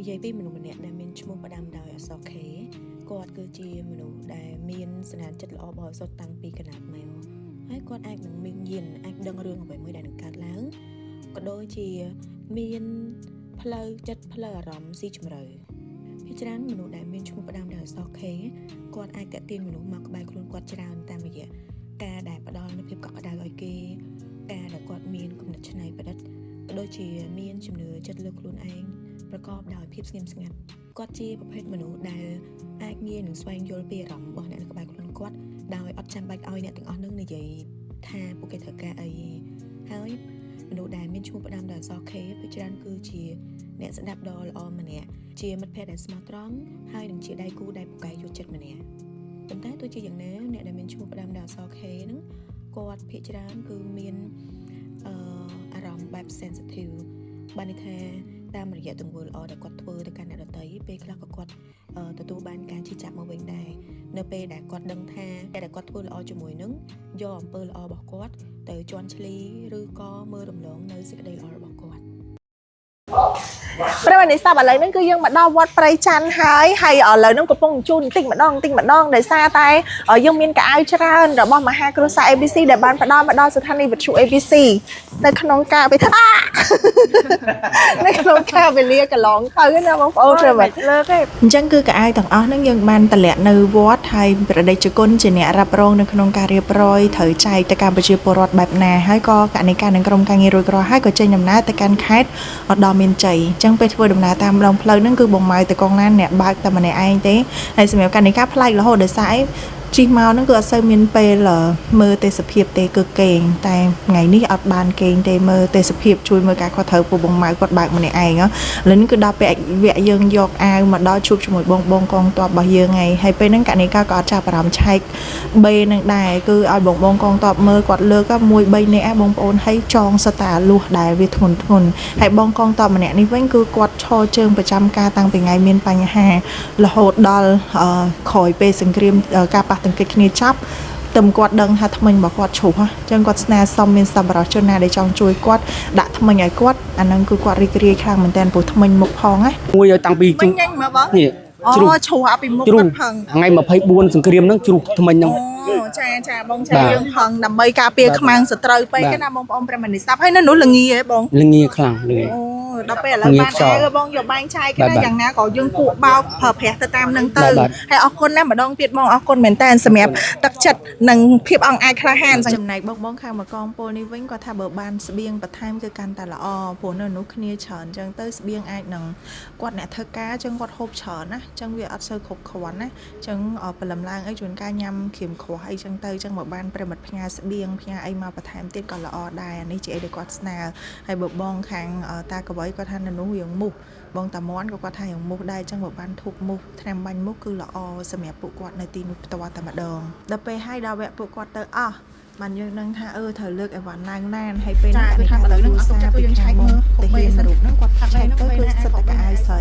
យាយពីមនុស្សម្នាក់ដែលមានឈ្មោះផ្ដាំដោយអក្សរ K គាត់គឺជាមនុស្សដែលមានសន្តានចិត្តល្អបរិសុទ្ធតាំងពីកណ្ដាលមកហើយគាត់អាចនឹងមានយានអាចដឹងរឿងអ្វីមួយដែលនឹងកើតឡើងក៏ដូចជាមានផ្លូវចិត្តផ្លូវអារម្មណ៍ស៊ីជម្រៅភាគច្រើនមនុស្សដែលមានឈ្មោះផ្ដាំដោយអក្សរ K គាត់អាចតាក់ទាញមនុស្សមកក្បែរខ្លួនគាត់ច្រើនតាមរយៈការដែលផ្ដល់នូវភាពកក់ក្ដៅឲ្យគេការដែលគាត់មានគំនិតច្នៃប្រឌិតក៏ដូចជាមានជំនឿចិត្តលើខ្លួនឯងប្រកបដោយភាពស្ងៀមស្ងាត់គាត់ជាប្រភេទមនុស្សដែលអាចងាយនឹងស្វែងយល់ពីអារម្មណ៍របស់អ្នកនៅក្បែរខ្លួនគាត់ដោយអត់ចាំបាច់ឲ្យអ្នកទាំងអស់នឹងនិយាយថាពួកគេត្រូវការអីហើយមនុស្សដែលមានឈ្មោះផ្ដាំដោយអក្សរ K ភាគច្រើនគឺជាអ្នកស្ដាប់ដ៏ល្អម្នាក់ជាមិត្តភក្តិដែលស្មោះត្រង់ហើយនឹងជាដៃគូដែលពូកែយល់ចិត្តម្នាក់ប៉ុន្តែទោះជាយ៉ាងណាអ្នកដែលមានឈ្មោះផ្ដាំដោយអក្សរ K ហ្នឹងគាត់ភាគច្រើនគឺមានអារម្មណ៍បែប sensitive បានន័យថាតាមរយៈទង្វើល្អដែលគាត់ធ្វើទៅកាន់អ្នកដទៃពេលខ្លះក៏គាត់ទទួលបានការជឿចាប់មកវិញដែរនៅពេលដែលគាត់ដឹងថាតែដែលគាត់ធ្វើល្អជាមួយនឹងយកអំពើល្អរបស់គាត់ទៅជន់ឈ្លីឬក៏មើលរំលងនៅសេចក្តីល្អរបស់គាត់ព្រោះនេះស្ដាប់ឥឡូវហ្នឹងគឺយើងមកដល់វត្តព្រៃច័ន្ទហើយឥឡូវហ្នឹងកំពុងជូនបន្តិចម្ដងដោយសារតែយើងមានកៅអៅច្រើនរបស់មហាគ្រួសារ ABC ដែលបានផ្ដល់មកដល់ស្ថានីយ៍វិទ្យុ ABC នៅក្នុងការនៅក្នុងការវេលាកន្លងទៅណាបងប្អូនព្រមលើទេអញ្ចឹងគឺកៅអៅទាំងអស់ហ្នឹងយើងបានតម្លាក់នៅវត្តហើយប្រដេជគុណជាអ្នករ៉ាប់រងនៅក្នុងការរៀបរយត្រូវចែកទៅកាន់ប្រជាពលរដ្ឋបែបណាហើយក៏កណិការនឹងក្រុមការងាររួចរាល់ហើយក៏ចេញដំណើរទៅកាន់ខេត្តឧត្តរមានជ័យអញ្ចឹងពេលធ្វើដំណើរតាមដងផ្លូវហ្នឹងគឺបងម៉ៅទៅកងឡានអ្នកបើកតែម្នាក់ឯងទេហើយសម្រាប់កណិការប្លែករហូតដោយសារអីជិះមកហ្នឹងគឺអត់សូវមានពេលមើលទេសភាពទេគឺគេងតែថ្ងៃនេះអត់បានគេងទេមើលទេសភាពជួយមើលការគាត់ត្រូវពូបងម៉ៅគាត់បើកម្នាក់ឯងឥឡូវនេះគឺដល់ពេលវគ្គយើងយកអាវមកដល់ជួបជាមួយបងកងទ័ពរបស់យើងហើយពេលហ្នឹងកណិការក៏អត់ចាប់អារម្មណ៍ឆែកបេនឹងដែរគឺឲ្យបងកងទ័ពមើលគាត់លើក1 3នាក់បងប្អូនហើយចងសតាលួសដែរវាធ្ងន់ហើយបងកងទ័ពម្នាក់នេះវិញគឺគាត់ឈរជើងប្រចាំការតាំងពីថ្ងៃមានបញ្ហារហូតដល់ក្រោយពេលសង្គ្រាមការប៉ះទង្គិចគ្នាចាប់តែគាត់ដឹងថាថ្មិញរបស់គាត់ឈូសអញ្ចឹងគាត់ស្នើសុំមានសប្បុរសជនណាដែលចង់ជួយគាត់ដាក់ថ្មិញឲ្យគាត់អាហ្នឹងគឺគាត់រីករាយខ្លាំងមែនតើព្រោះថ្មិញមុខផងណាមួយឲ្យតាំងពីជ្រុះញ៉ាញ់មកបងនេះជ្រុះអាពីមុខគាត់ផងថ្ងៃ24សង្គ្រាមហ្នឹងជ្រុះថ្មិញហ្នឹងចាបងចាយើងផងដើម្បីការពារខ្មាំងសត្រូវពេកគេណាបងប្អូនប្រិមត្តនេះស្ដាប់ហើយនៅនោះល្ងាហ៎បងល្ងាខ្លាំងល្ងាដល់ពេលឥឡូវបានអាបងយកបាញ់ឆាយគេណាយ៉ាងណាក៏យើងគួបោកប្រើប្រាស់ទៅតាមនឹងទៅហើយអរគុណណាស់ម្ដងទៀតបងអរគុណមែនតើសម្រាប់ទឹកចិត្តនិងភាពអង្អាចក្លាហានចំណែកបងខាងមកកងពលនេះវិញគាត់ថាបើបានស្បៀងបន្ថែមគឺកាន់តែល្អព្រោះនៅនោះគ្នាច្រើនអញ្ចឹងទៅស្បៀងអាចនឹងគាត់អ្នកធ្វើការអញ្ចឹងគាត់ហូបច្រើនណាអញ្ចឹងវាអត់សូវគ្រប់គ្រាន់ណាអញ្ចឹងព្រលឹមឡើងអីជួនកាលញ៉ាំគ្រៀមគ្រាប់អីចឹងទៅអញ្ចឹងមកបានប្រិមិត្តផ្ញើស្បៀងផ្ញើអីមកបន្ថែមទៀតក៏ល្អដែរនេះជាអីដែលគាត់ស្នើហើយបើបងខាងតាកវៃគាត់ថានៅនោះរឿងមូសបងតាមាន់ក៏គាត់ថារឿងមូសដែរអញ្ចឹងបើបានធូបមូសថ្នាំបាញ់មូសគឺល្អសម្រាប់ពួកគាត់នៅទីនោះផ្ទាល់តែម្ដងដល់ពេលហើយដល់វគ្គពួកគាត់ទៅអស់បានយើងនឹងថាត្រូវលើកអីវ៉ាន់ណានហើយពេលនេះគេថាឥឡូវហ្នឹងអត់ទុកចិត្តពួកយើងឆែកមើលទៅហ៊ានរូបហ្នឹងគាត់ឆែកទៅគឺសិតតែកៅអៅស្រី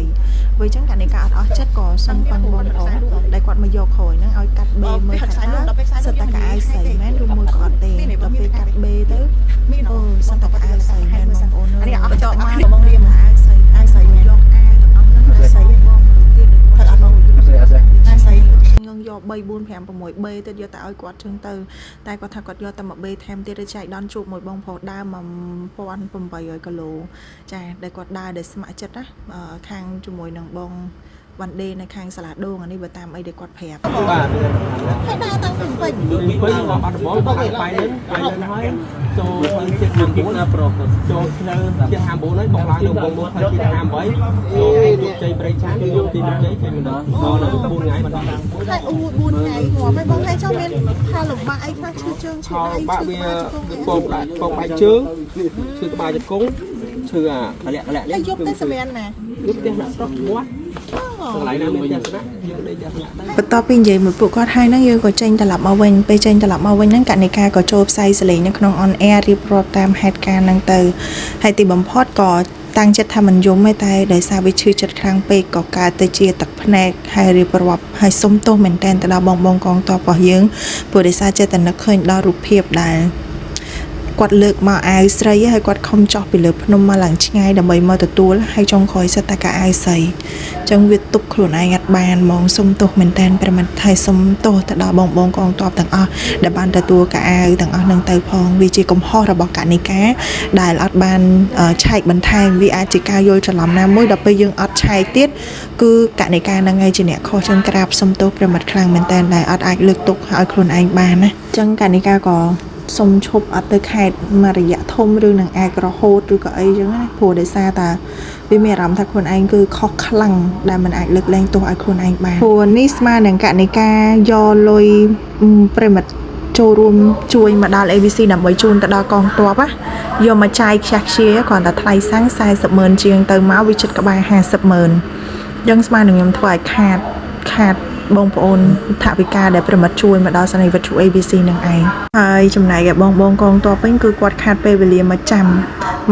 វិញអញ្ចឹងកាលនេះការអត់ចិត្តក៏សុំប៉ឹងបងប្អូនដែលគាត់មកយកក្រោយហ្នឹងឲ្យកាត់បេមើលថាសិតតែកៅអៅស្រីមែនឬមួយក៏អត់ទេដល់ពេលកាត់បេទៅសិតតែកៅអៅស្រីមែនបងប្អូននេះអត់ចោលមកបងរៀមកៅអៅស្រីយកអាវទាំងអស់ហ្នឹងស្រីបងទៀតផឹកអត់បងងយក3 4 5 6បេទៀតយកទៅឲ្យគាត់ជឹងទៅតែគាត់ថាគាត់យកតែ1បេថែមទៀតទៅចែកដនជួបមួយបងប្រុសដើម1800គីឡូចាដែលគាត់ដើរដែលស្ម័គ្រចិត្តណាខាងជាមួយនឹងបងវ៉ាន់ដេនៅខាងសាលាដូងអានេះបើតាមអីដែលគាត់ប្រាប់បាទហើយដើរតាំងពីពេញមកបាត់ដំបងបាយនឹងហើយចូលផ្លូវជាតិ9ណាប្រុសចូលផ្លូវជាតិ59ហើយបងឡើងនៅបងមកផ្លូវជាតិ58ចូលជោគជ័យព្រៃឆានយកទីជោគជ័យគេមិនដល់នៅ4ថ្ងៃមិនដល់ហើយ4ថ្ងៃងាប់ហើយបងហើយចូលមានផលលំបាកអីខ្លះឈឺជើងឈឺដៃឈឺក្បាលជង្គង់ពងបែកជើងឈឺក្បាលជង្គង់ឈឺអាលាក់ហើយយប់ទៅសម្រាប់ណាយប់ផ្ទះអ្នកស្រុកមាត់កន្លែងណាមានទស្សនៈយើងដេកទស្សនៈទៅបន្ទាប់ពីនិយាយមួយពួកគាត់ហើយហ្នឹងយើងក៏ចេញត្រឡប់មកវិញពេលចេញត្រឡប់មកវិញហ្នឹងកណិការក៏ចូលផ្សាយសលេងនៅក្នុង on air រៀបរាប់តាមហេតុការណ៍ហ្នឹងទៅហើយទីបំផុតក៏តាំងចិត្តថាមិនយំទេតែដោយសារវាឈឺចិត្តខ្លាំងពេកក៏កើតទៅជាទឹកភ្នែកហើយរៀបរាប់ហើយសុំទោសមែនតែនទៅដល់បងកងទ័ពរបស់យើងព្រោះដោយសារចេតនឹកឃើញដល់រូបភាពដែល គាត់លើកមកអាវស្រីហើយគាត់ខំចោះពីលើភ្នំមកឡើងឆ្ងាយដើម្បីមកទទួលហើយចុងក្រោយសិតតែកាអាវស្រីអញ្ចឹងវាទប់ខ្លួនឯងអត់បានហ្មងសុំទោសមែនតែនប្រិមត្តហើយសុំទោសទៅដល់បងកងទ័ពទាំងអស់ដែលបានទទួលកាអាវទាំងអស់នឹងទៅផងវាជាកំហុសរបស់កណិកាដែលអត់បានឆែកបន្ថែមវាអាចជាការយល់ច្រឡំណាមួយដល់ពេលយើងអត់ឆែកទៀតគឺកណិកានឹងឯងជាអ្នកខុសចឹងក្រាបសុំទោសប្រិមត្តខ្លាំងមែនតែនដែលអត់អាចលើកទុកឲ្យខ្លួនឯងបានណាអញ្ចឹងកណិកាក៏សុំឈប់អត់ទៅខេត្តមួយរយៈធំឬនឹងអាចរហូតឬក៏អីចឹងណាព្រោះដោយសារតែវាមានអារម្មណ៍ថាខ្លួនឯងគឺខុសខ្លាំងដែលមិនអាចលើកលែងទោសឲ្យខ្លួនឯងបានព្រោះនេះស្មើនឹងកណិកាយកលុយប្រិមិត្តចូលរួមជួយមកដល់ ABC ដើម្បីជូនទៅដល់កងទ័ពយកមកចាយខ្ជះខ្ជាគ្រាន់តែថ្លៃសាំង 40,000 ជាងទៅមកវាជិតក្បែរ 50,000 យ៉ាងស្មើនឹងខ្ញុំធ្វើឲ្យខាតបងប្អូនថវិកាដែលប្រិមិត្តជួយមកដល់សនីវត្ថុ ABC នឹងឯងហើយចំណែកឯបងកងទ័ពវិញគឺគាត់ខាតពេលវេលាមកចាំ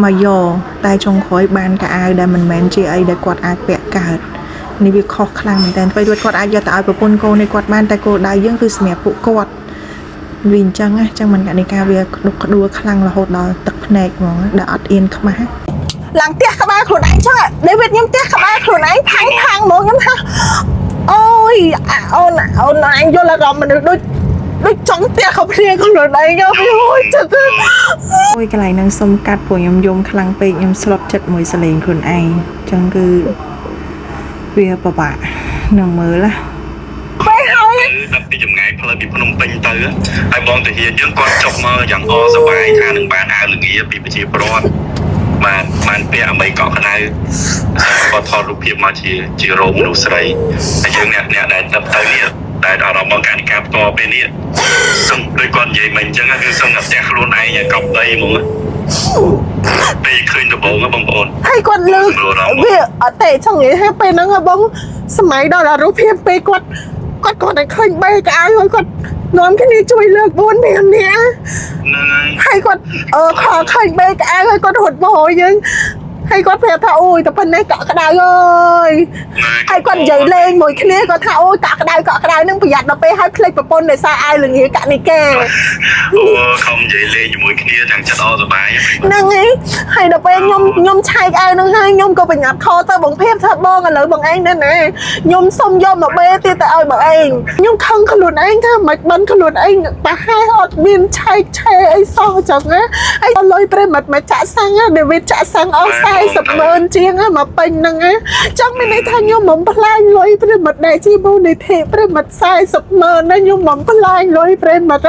មកយកតែចុងក្រោយបានកៅអៅដែលមិនមែនជាអីដែលគាត់អាចពាក់កើតនេះវាខុសខ្លាំងមែនតើពេលគាត់អាចយកទៅឲ្យប្រពន្ធកូននេះគាត់បានតែគោលដៅយើងគឺសម្រាប់ពួកគាត់វាអញ្ចឹងណាចឹងមិនកណិកាវាដុកដួលខ្លាំងរហូតដល់ទឹកភ្នែកហ្មងដែលអត់អៀនខ្មាស់ឡើងផ្ទះក្បាលខ្លួនឯងចឹងដេវីតខ្ញុំផ្ទះក្បាលខ្លួនឯងផាំងហ្មងខ្ញុំថាអូយអូនអញយល់អារម្មណ៍មនុស្សដូចចង់ផ្ទះเขาព្រាខ្លួនឯងអូយចិត្តអូយកន្លែងហ្នឹងសុំកាត់ព្រោះខ្ញុំយំខ្លាំងពេកខ្ញុំស្លុតចិត្តមួយសលេងខ្លួនឯងអញ្ចឹងគឺវាពិបាកនឹងមើលណាពេលហើយដល់ពីចម្ងាយផ្លូវពីភ្នំពេញទៅហើយបងតាហាយើងគាត់ចុះមកយ៉ាងអសប្បាយថានឹងបានអាវលងាពីប្រជាពលរដ្ឋបានពាក់អ្វីកក់ក្ដៅគាត់ថតរូបភាពមកជារោមមនុស្សស្រីហើយយើងអ្នកដែលទៅនេះដែលអារម្មណ៍របស់កណិកាផ្ទាល់ពេលនេះសុំដូចគាត់និយាយមិនអញ្ចឹងគឺសុំតែផ្ទះខ្លួនឯងឲ្យកប់ដីហ្មងពេលឃើញដំបូងបងប្អូនហើយគាត់លើកវាអត់ទេចង់និយាយថាពេលហ្នឹងបងសម័យដល់រូបភាពពេលគាត់តែឃើញបេកៅហើយគាត់នាំគ្នាជួយលើក4 5 នាក់ហើយគាត់ឃើញបេកៅហើយគាត់រត់មកហើយយើងហើយគាត់ប្រាប់ថាអូយតែប៉ុណ្ណេះកក់ក្ដៅអើយហើយគាត់និយាយលេងមួយគ្នាគាត់ថាអូយកក់ក្ដៅនឹងប្រយ័ត្នដល់ពេលហើយភ្លេចប្រពន្ធដោយសារអាវលងាកណិកាអូខំនិយាយលេងជាមួយគ្នាទាំងចិត្តអសប្បាយហ្នឹងហើយដល់ពេលខ្ញុំឆែកអាវនឹងហើយខ្ញុំក៏ប្រញាប់ខលទៅបងភៀបថាបងឥឡូវបងឯងនៅណាខ្ញុំសុំយកមកបេទៀតទៅឲ្យបងឯងខ្ញុំខឹងខ្លួនឯងថាមិនបិណ្ឌខ្លួនឯងប្រហែលអត់មានឆែកឆេអីសោះចឹងណាហើយលុយប្រិមិត្តមកចាក់សាំងដេវីតចាក់សាំងអស់40,000 ជាងមកពេញហ្នឹងចង់មានន័យថាខ្ញុំមិនផ្លាញលុយប្រិមិត្តដែលជាមូលនិធិប្រិមិត្ត40,000ណាខ្ញុំមិនផ្លាញលុយប្រិមិត្ត